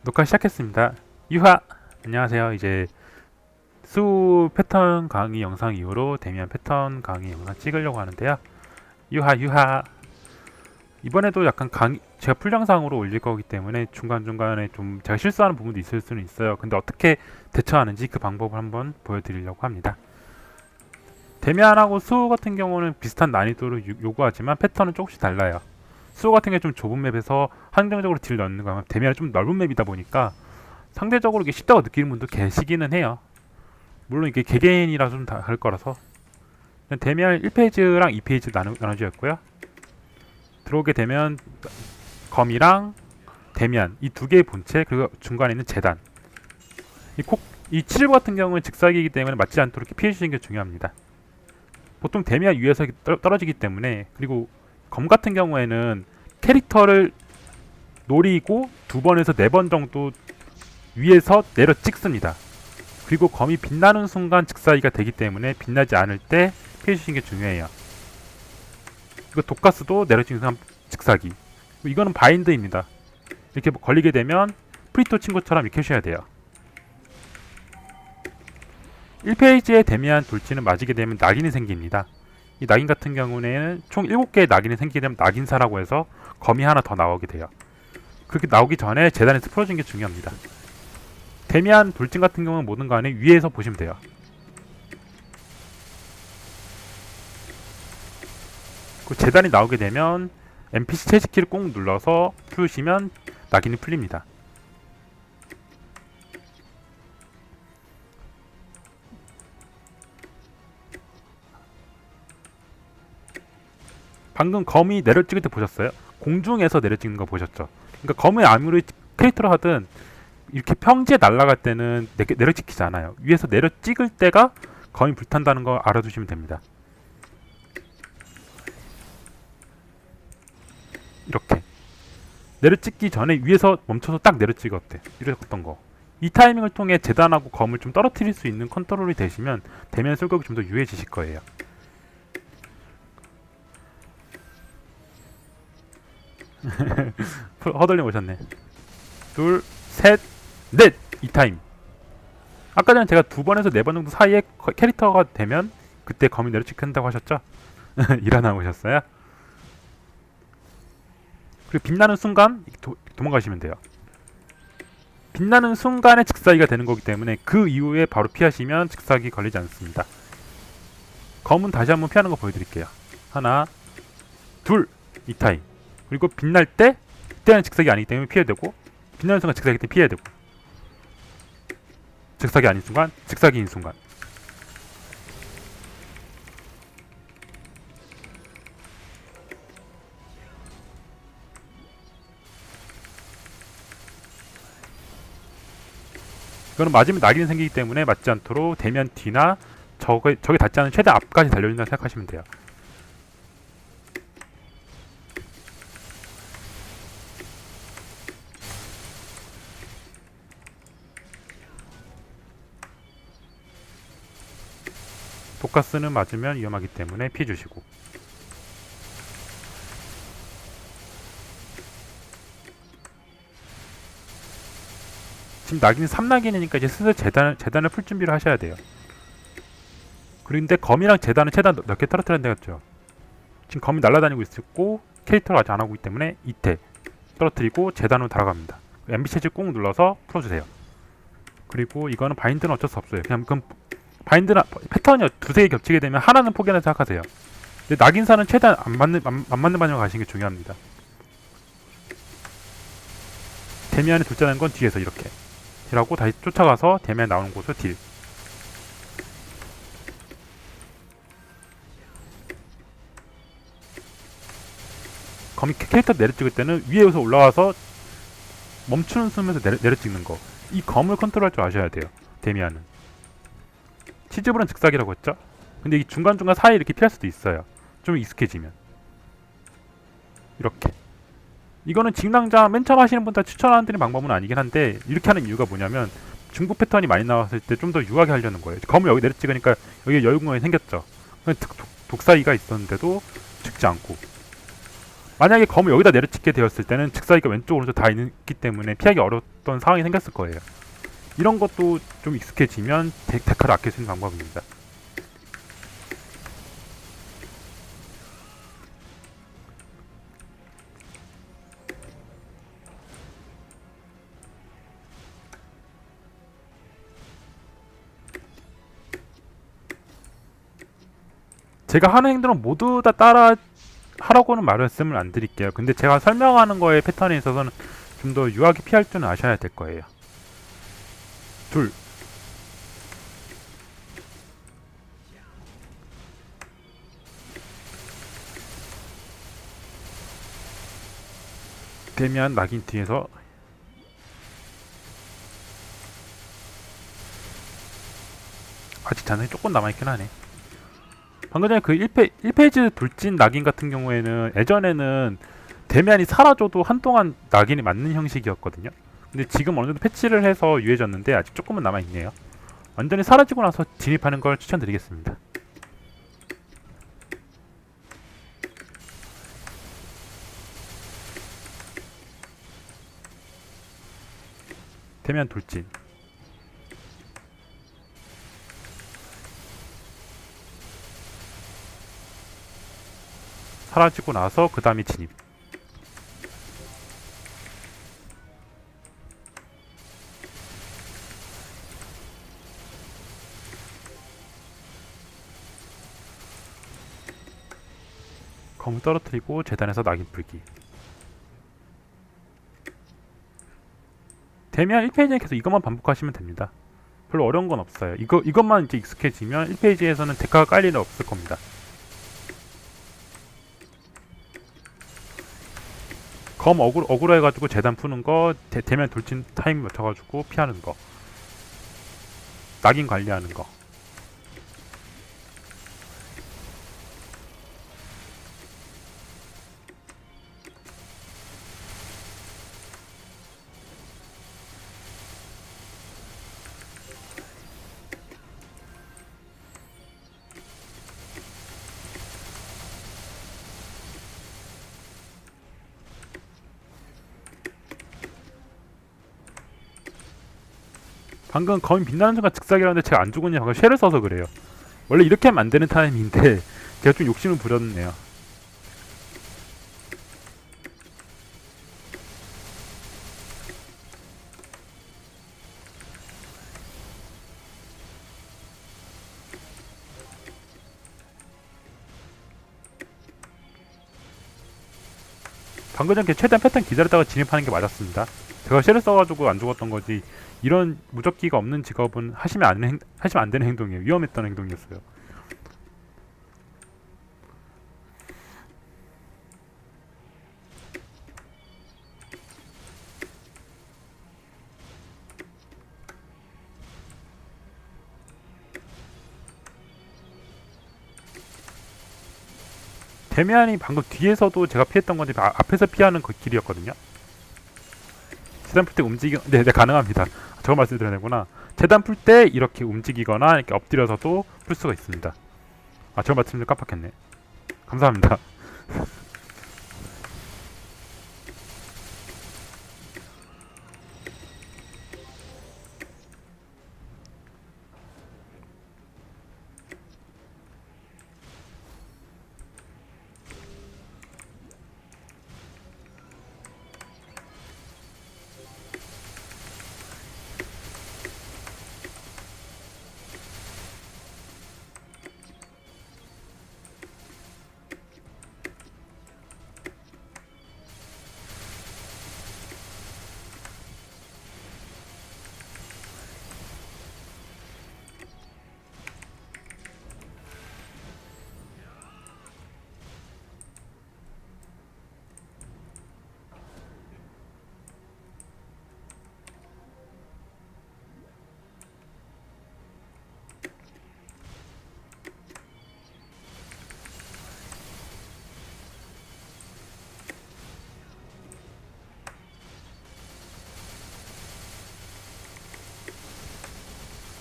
녹화 시작했습니다. 유하! 안녕하세요. 이제 수 패턴 강의 영상 이후로 데미안 패턴 강의 영상 찍으려고 하는데요. 유하. 이번에도 약간 제가 풀영상으로 올릴 거기 때문에 중간중간에 좀 제가 실수하는 부분도 있을 수는 있어요. 근데 어떻게 대처하는지 그 방법을 한번 보여드리려고 합니다. 데미안하고 수 같은 경우는 비슷한 난이도를 요구하지만 패턴은 조금씩 달라요. 수호 같은 게 좀 좁은 맵에서 한정적으로 딜 넣는 거 하면 데미안은 좀 넓은 맵이다 보니까 상대적으로 이게 쉽다고 느끼는 분도 계시기는 해요. 물론 이게 개개인이라 좀 다를 거라서 데미안 1페이지랑 2페이지 나눠주었고요. 들어오게 되면 검이랑 데미안 이 두 개의 본체 그리고 중간에 있는 재단 이 치즈 같은 경우는 즉사기이기 때문에 맞지 않도록 이렇게 피해주시는 게 중요합니다. 보통 데미안 위에서 떨어지기 때문에 그리고 검 같은 경우에는 캐릭터를 노리고 2번에서 4번 정도 위에서 내려 찍습니다. 그리고 검이 빛나는 순간 즉사기가 되기 때문에 빛나지 않을 때 피해주시는 게 중요해요. 이거 독가스도 내려 찍는 순간 즉사기. 이거는 바인드입니다. 이렇게 걸리게 되면 프리토 친구처럼 이렇게 해주셔야 돼요. 1페이지에 데미안 돌진을 맞이게 되면 낙인이 생깁니다. 이 낙인 같은 경우에는 총 7개의 낙인이 생기게 되면 낙인사라고 해서 검이 하나 더 나오게 돼요. 그렇게 나오기 전에 재단에서 풀어주는 게 중요합니다. 데미안 돌진 같은 경우는 뭐든 간에 위에서 보시면 돼요. 그 재단이 나오게 되면 NPC 채식키를 꼭 눌러서 풀으시면 낙인이 풀립니다. 방금 검이 내려 찍을 때 보셨어요? 공중에서 내려 찍는 거 보셨죠? 그러니까 검을 아무리 캐릭터로 하든 이렇게 평지에 날아갈 때는 내려 찍히지 않아요. 위에서 내려 찍을 때가 검이 불탄다는 거 알아두시면 됩니다. 이렇게 내려 찍기 전에 위에서 멈춰서 딱 내려 찍었대. 이랬던 거. 이 타이밍을 통해 재단하고 검을 좀 떨어뜨릴 수 있는 컨트롤이 되시면 대면 쏠격이 좀 더 유해지실 거예요. 허덜님 오셨네. 둘, 셋, 넷! 이 타임. 아까 전에 제가 2번에서 4번 정도 사이에 캐릭터가 되면 그때 검이 내려 찍힌다고 하셨죠? 일어나 오셨어요? 그리고 빛나는 순간 도망가시면 돼요. 빛나는 순간에 즉사기가 되는 거기 때문에 그 이후에 바로 피하시면 즉사기 걸리지 않습니다. 검은 다시 한번 피하는 거 보여드릴게요. 하나, 둘, 이 타임. 그리고 빛날 때 그때는 즉사기 아니기 때문에 피해야 되고 빛나는 순간 즉사기 때 피해야 되고 즉사기 아닌 순간 즉사기인 순간 이거는 맞으면 낙인이 생기기 때문에 맞지 않도록 대면 뒤나 적에 닿지 않은 최대 앞까지 달려준다고 생각하시면 돼요. 독가스는 맞으면 위험하기 때문에 피해주시고 지금 낙인이 3낙인이니까 이제 슬슬 재단을 풀 준비를 하셔야 돼요. 그런데 검이랑 재단은 최대한 넓게 떨어뜨려야 되겠죠. 지금 검이 날아다니고 있고 캐릭터를 아직 안 하고 있기 때문에 이때 떨어뜨리고 재단으로 달아갑니다. MB 체질 꾹 눌러서 풀어주세요. 그리고 이거는 바인드는 어쩔 수 없어요. 그냥 바인드나 패턴이 두세 개 겹치게 되면 하나는 포기하는 생각하세요. 근데 낙인사는 최대한 안 맞는 방향으로 가시는 게 중요합니다. 데미안에 둘째는 건 뒤에서 이렇게 딜하고 다시 쫓아가서 데미안 나오는 곳으로 딜. 거미 캐릭터 내려 찍을 때는 위에서 올라와서 멈추는 숨에서 내려 찍는 거. 이 검을 컨트롤할 줄 아셔야 돼요. 데미안은. 치즈볼은 즉사기라고 했죠? 근데 이 중간중간 사이에 이렇게 피할 수도 있어요. 좀 익숙해지면. 이렇게. 이거는 직랑자 맨 처음 하시는 분들 추천하는 방법은 아니긴 한데 이렇게 하는 이유가 뭐냐면 중국 패턴이 많이 나왔을 때 좀 더 유하게 하려는 거예요. 검을 여기 내려 찍으니까 여기 여유 공간이 생겼죠. 독사기가 있었는데도 죽지 않고 만약에 검을 여기다 내려찍게 되었을 때는 즉사기가 왼쪽 오른쪽 다 있기 때문에 피하기 어려웠던 상황이 생겼을 거예요. 이런 것도 좀 익숙해지면 데카를 아낄 수 있는 방법입니다. 제가 하는 행동은 모두 다 따라 하라고는 말씀을 안 드릴게요. 근데 제가 설명하는 거에 패턴에 있어서는 좀 더 유하게 피할 줄은 아셔야 될 거예요. 둘. 되면 낙인 뒤에서 아직 잔상이 조금 남아있긴 하네. 방금 전에 그 1페이지 돌진 낙인 같은 경우에는 예전에는 데미안이 사라져도 한동안 낙인이 맞는 형식이었거든요. 근데 지금 어느 정도 패치를 해서 유해졌는데 아직 조금은 남아있네요. 완전히 사라지고 나서 진입하는 걸 추천드리겠습니다. 데미안 돌진. 사라지고 나서 그 다음에 진입. 검을 떨어뜨리고 재단에서 낙인 풀기. 되면 1페이지는 계속 이것만 반복하시면 됩니다. 별로 어려운 건 없어요. 이것만 이제 익숙해지면 1페이지에서는 데카가 깔 일은 없을 겁니다. 검 어그로 해가지고 재단 푸는 거, 대면 돌진 타임 맞춰가지고 피하는 거, 낙인 관리하는 거. 방금 검이 빛나는 순간 즉사기라는데 제가 안 죽었냐 방금 쉘을 써서 그래요. 원래 이렇게 하면 안 되는 타임인데 제가 좀 욕심을 부렸네요. 방금 전에 최대한 패턴 기다렸다가 진입하는 게 맞았습니다. 제가 쉘을 써가지고 안 죽었던 거지. 이런 무적기가 없는 직업은 하시면 안 되는 행동이에요. 위험했던 행동이었어요. 데미안이 방금 뒤에서도 제가 피했던 건지 앞에서 피하는 그 길이었거든요. 재단 풀 때 네, 가능합니다. 저거 말씀드려야 되구나. 재단 풀 때 이렇게 움직이거나 이렇게 엎드려서도 풀 수가 있습니다. 저거 말씀드리면 깜빡했네. 감사합니다.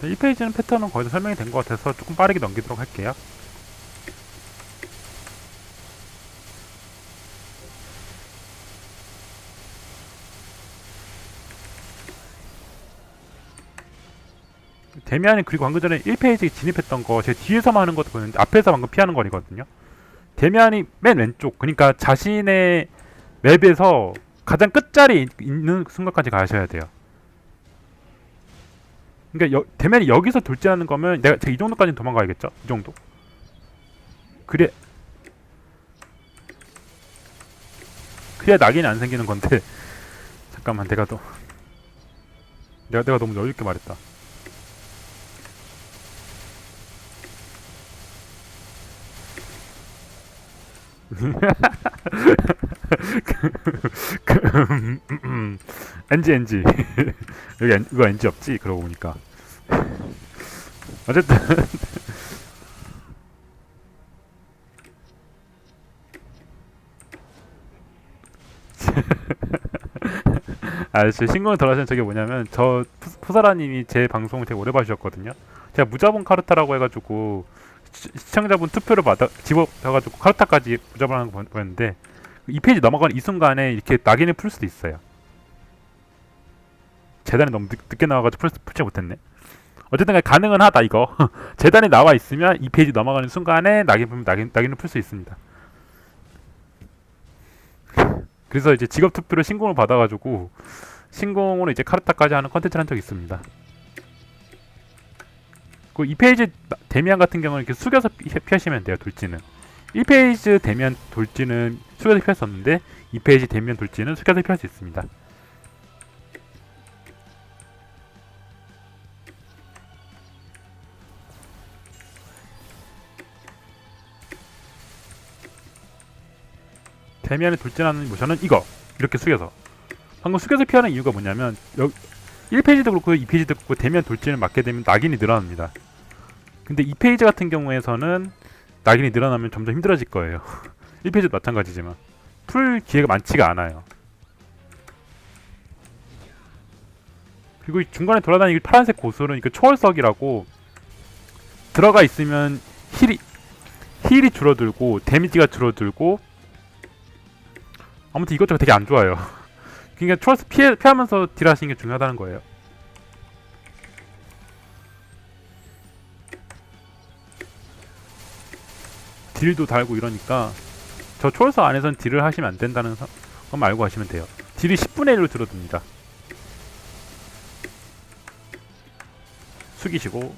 이 페이지는 패턴은 거의 다 설명이 된 것 같아서 조금 빠르게 넘기도록 할게요. 데미안이 그리고 방금 전에 1페이지에 진입했던 거 제 뒤에서만 하는 것도 보였는데 앞에서 방금 피하는 거리거든요. 데미안이 맨 왼쪽, 그러니까 자신의 맵에서 가장 끝자리에 있는 순간까지 가셔야 돼요. 그러니까 데미안이 여기서 돌진하는 거면 제가 이 정도까지는 도망가야겠죠? 이 정도? 그래야 낙인이 안 생기는 건데 잠깐만, 내가 너무 여유있게 말했다. NG 여기 이거 NG 없지? 그러고 보니까 어쨌든 제 신고를 덜 하시는 저게 뭐냐면, 저 푸사라님이 제 방송을 되게 오래 봐주셨거든요. 제가 무자본 카르타라고 해가지고 시청자분 투표를 집어가지고 카르타까지 무자본 하는 거 보였는데, 이 페이지 넘어가는 이 순간에 이렇게 낙인을 풀 수도 있어요. 재단이 너무 늦게 나와가지고 풀지 못했네. 어쨌든 간에 가능은 하다 이거. 재단이 나와 있으면 이 페이지 넘어가는 순간에 낙인을 풀 수 있습니다. 그래서 이제 직업 투표로 신공을 받아가지고 신공으로 이제 카르타까지 하는 컨텐츠를 한 적이 있습니다. 그 이 페이지 데미안 같은 경우는 이렇게 숙여서 피하시면 돼요. 돌진은 1페이지 데미안 돌진은 숙여서 피할 수 없는데 2페이지 데미안 돌진은 숙여서 피할 수 있습니다. 데미안을 돌진하는 모션은 이거 이렇게 숙여서, 방금 숙여서 피하는 이유가 뭐냐면 1페이지도 그렇고 2페이지도 그렇고 데미안 돌진을 맞게 되면 낙인이 늘어납니다. 근데 2페이지 같은 경우에서는 낙인이 늘어나면 점점 힘들어질 거예요. 1페이지도 마찬가지지만 풀 기회가 많지가 않아요. 그리고 중간에 돌아다니는 파란색 고수는 이거 초월석이라고, 들어가 있으면 힐이 줄어들고 데미지가 줄어들고, 아무튼 이것저것 되게 안 좋아요. 그러니까 초월석 피하면서 딜하시는 게 중요하다는 거예요. 딜도 달고 이러니까 저 초월석 안에선 딜을 하시면 안 된다는 건 알고 하시면 돼요. 딜이 10분의 1로 줄어듭니다. 숙이시고,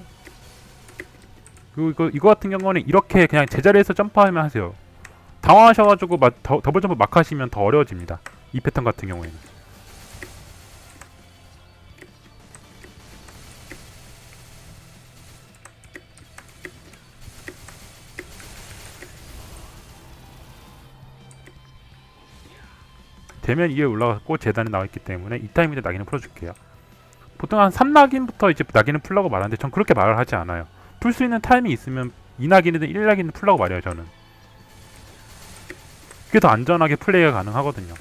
그리고 이거 같은 경우는 이렇게 그냥 제자리에서 점프하면 하세요. 당황하셔가지고 더블 점프 막 하시면 더 어려워집니다. 이 패턴 같은 경우에는. 대면 위에 올라갔고 재단이 나와있기 때문에 이 타이밍에 낙인을 풀어줄게요. 보통 한 3낙인부터 이제 낙인을 풀라고 말하는데 전 그렇게 말을 하지 않아요. 풀 수 있는 타이밍이 있으면 2낙인이든 1낙인을 풀라고 말해요. 저는 그게 더 안전하게 플레이가 가능하거든요.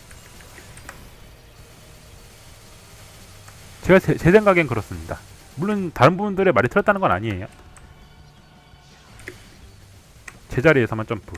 제가 제 생각엔 그렇습니다. 물론 다른 분들의 말이 틀렸다는 건 아니에요. 제자리에서만 점프.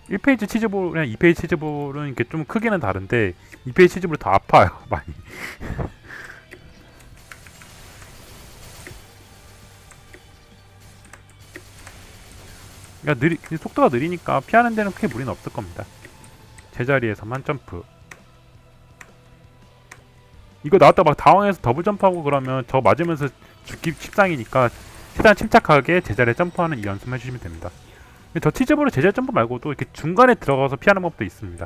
(1페이지) 치즈볼이랑 (2페이지) 치즈볼은 이렇게 좀 크기는 다른데 (2페이지) 치즈볼이 더 아파요. 많이. 그러니까 속도가 느리니까 피하는 데는 크게 무리는 없을 겁니다. 제자리에서만 점프. 이거 나왔다 막 당황해서 더블 점프하고 그러면 저 맞으면서 죽기 십상이니까 최대한 침착하게 제자리에 점프하는 이 연습을 해주시면 됩니다. 저 치즈볼은 제자리 점프 말고도 이렇게 중간에 들어가서 피하는 법도 있습니다.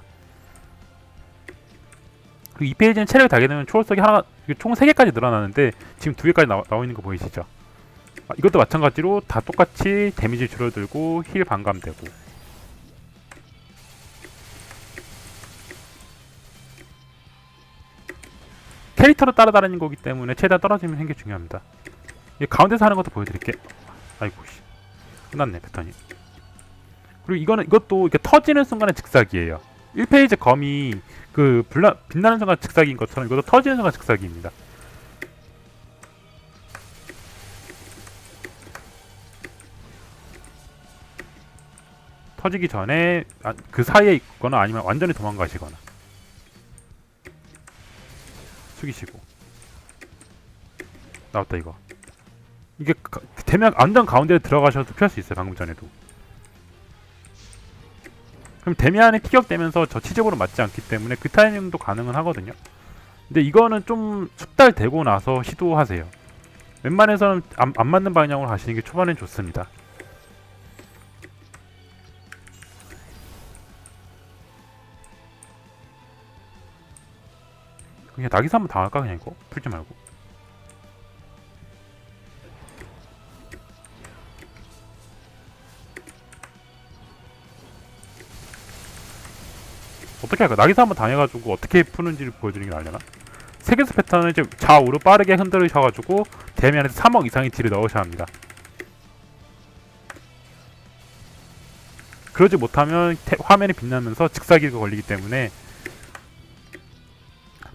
그리고 2페이지는 체력이 달게 되면 초월석이 총 3개까지 늘어나는데 지금 2개까지 나와 있는 거 보이시죠? 이것도 마찬가지로 다 똑같이 데미지 줄어들고 힐 반감되고. 캐릭터로 따라다니는 거기 때문에 최대한 떨어지면 하는 게 중요합니다. 가운데서 하는 것도 보여드릴게. 아이고 씨, 끝났네 패턴이. 그리고 이것도 이렇게 터지는 순간에 즉사기예요. 1페이지 검이 그 빛나는 순간 즉사기인 것처럼 이것도 터지는 순간 즉사기입니다. 터지기 전에 그 사이에 있거나 아니면 완전히 도망가시거나. 숙이시고. 나왔다 이거. 이게 되면 완전 가운데에 들어가셔도 피할 수 있어요. 방금 전에도. 그럼 데미안에 피격되면서 저 치적으로 맞지 않기 때문에 그 타이밍도 가능은 하거든요. 근데 이거는 좀 숙달되고 나서 시도하세요. 웬만해서는 안 맞는 방향으로 가시는 게 초반엔 좋습니다. 그냥 낙이사 한번 당할까 그냥 이거? 풀지 말고. 어떻게 할까? 낙이사 한번 당해가지고 어떻게 푸는지를 보여드리는 게 나으려나? 세계수 패턴은 이제 좌우로 빠르게 흔들으셔가지고 데미안에서 3억 이상의 딜을 넣으셔야 합니다. 그러지 못하면 화면이 빛나면서 직사기가 걸리기 때문에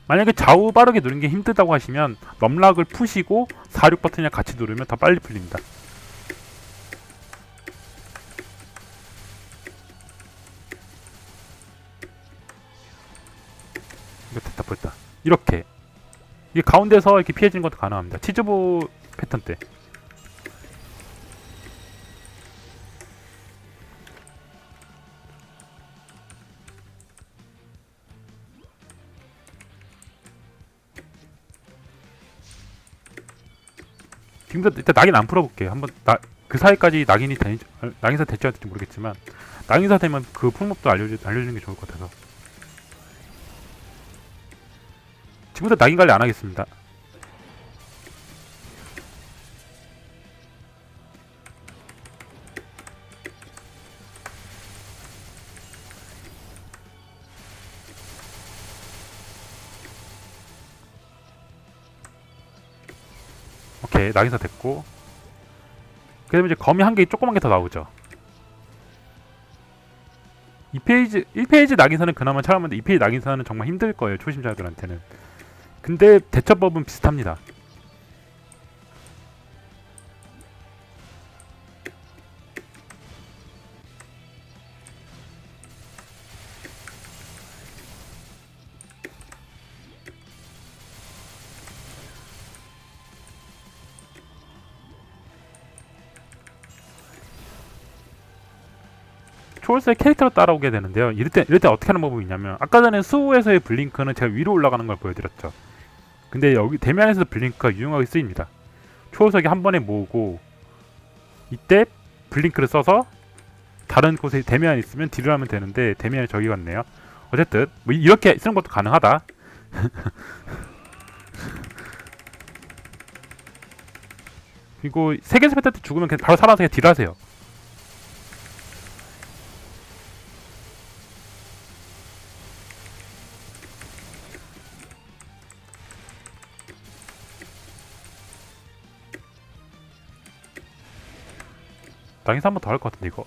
만약에 좌우 빠르게 누르는 게 힘들다고 하시면 넘락을 푸시고 4, 6 버튼이랑 같이 누르면 더 빨리 풀립니다. 이거 됐다. 이렇게 이게 가운데서 이렇게 피해지는 것도 가능합니다. 치즈보 패턴 때. 지금부터 일단 낙인 안 풀어볼게요. 한번 그 사이까지 낙인사 될지 안 될지 모르겠지만 낙인사 되면 그 품목도 알려주는 게 좋을 것 같아서 지금부터 낙인 관리 안 하겠습니다. 오케이, 낙인사 됐고 그다음에 이제 거미 한 개 조그만 게 더 나오죠. 2페이지 1페이지 낙인사는 그나마 차가운데 2페이지 낙인사는 정말 힘들 거예요, 초심자들한테는. 근데 대처법은 비슷합니다. 초월사의 캐릭터로 따라오게 되는데요. 이럴 때 어떻게 하는 방법이 있냐면 아까 전에 수호에서의 블링크는 제가 위로 올라가는 걸 보여드렸죠. 근데 여기 대면에서 블링크가 유용하게 쓰입니다. 초월석이 한 번에 모으고 이때 블링크를 써서 다른 곳에 대면이 있으면 딜을 하면 되는데 대면이 저기 갔네요. 어쨌든 뭐 이렇게 쓰는 것도 가능하다. 그리고 세계에서 패턴 때 죽으면 그냥 바로 살아서 그냥 딜하세요. 낙인사 한번 더 할 것 같은데 이거.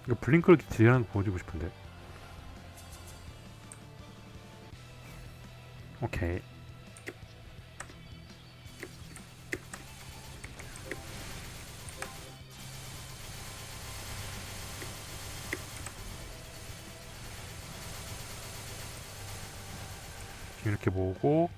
이거 블링크로 딜하는 거 보여주고 싶은데. 오케이. 이렇게 모으고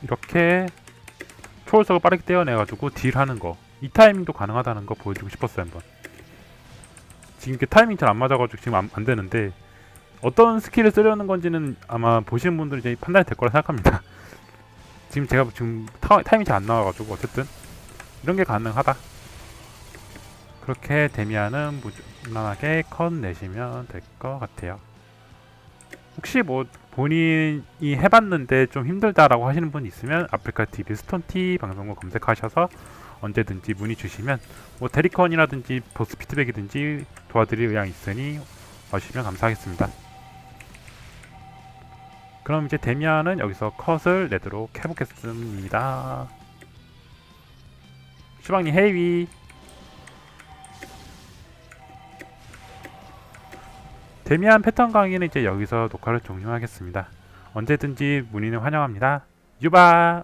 이렇게 초월석을 빠르게 떼어내가지고 딜하는 거, 이 타이밍도 가능하다는 거 보여주고 싶었어요 한번. 지금 이렇게 타이밍 잘 안 맞아가지고 지금 안 되는데, 어떤 스킬을 쓰려는 건지는 아마 보시는 분들이 이제 판단이 될 거라 생각합니다. 지금 제가 지금 타이밍이 잘 안 나와가지고 어쨌든 이런 게 가능하다. 그렇게 데미안은 무난하게 컷 내시면 될 것 같아요. 혹시 뭐 본인이 해봤는데 좀 힘들다라고 하시는 분 있으면 아프리카TV 스톤티 방송국 검색하셔서 언제든지 문의 주시면 뭐 대리컨이라든지 보스 피드백이든지 도와드릴 의향 있으니 와주시면 감사하겠습니다. 그럼 이제 데미안은 여기서 컷을 내도록 해보겠습니다. 슈방님 헤이위. 데미안 패턴 강의는 이제 여기서 녹화를 종료하겠습니다. 언제든지 문의는 환영합니다. 유바!